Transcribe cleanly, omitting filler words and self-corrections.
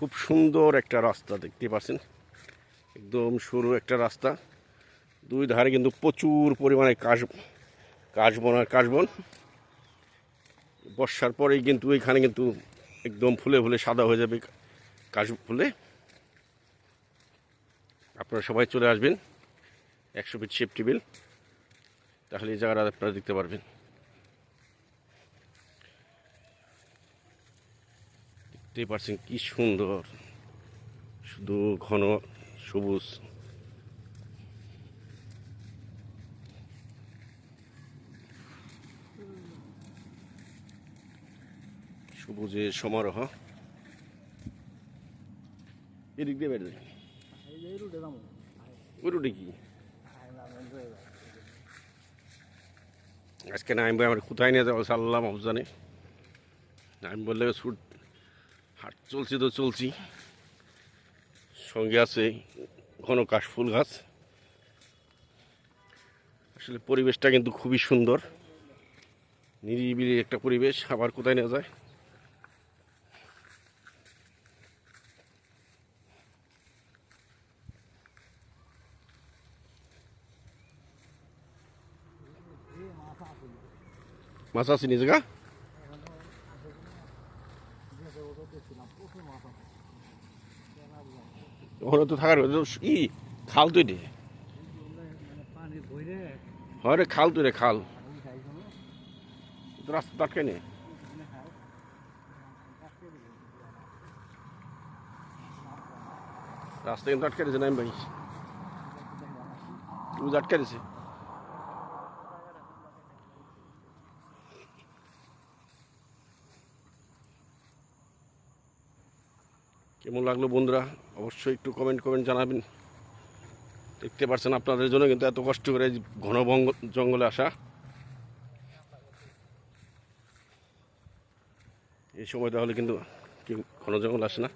খুব সুন্দর একটা রাস্তা দেখতে পাচ্ছেন, একদম সরু একটা রাস্তা। দুই ধারে কিন্তু প্রচুর পরিমাণে কাশবন। বর্ষার পরেই কিন্তু এখানে কিন্তু একদম ফুলে ফুলে সাদা হয়ে যাবে কাশ ফুলে। আপনারা সবাই চলে আসবেন 100 ফিট সেফটি বিল, তাহলে এই জায়গাটা আপনারা দেখতে পারবেন। দেখতেই পাচ্ছেন কি সুন্দর, শুধু ঘন সবুজ। সবুজের সমারোহ। এদিক দিয়ে বেড়ে যায় ওই রুটে কি আজকে নাইম ভাই আমার কোথায় নিয়ে যাবো সাল্লাম অবজানে। নাইম বললে শুট হাট চলছি তো চলছি, সঙ্গে আছে ঘন কাশফুল গাছ। আসলে পরিবেশটা কিন্তু খুবই সুন্দর, নিরিবিলি একটা পরিবেশ। আবার কোথায় নিয়ে যায় মাছ আছে নি জায়গা। ওখানে তো থাকার ই খাল তৈরি হয় রে, খাল তৈরি খাল রাস্তা আটকে নেই। রাস্তা কিন্তু আটকে দিয়েছে নাইম ভাই, আটকে দিয়েছে। কেমন লাগলো বন্ধুরা অবশ্যই একটু কমেন্ট জানাবেন। দেখতে পাচ্ছেন আপনাদের জন্য কিন্তু এত কষ্ট করে ঘন জঙ্গলে আসা। এই সময় তাহলে কিন্তু ঘন জঙ্গল আসে না।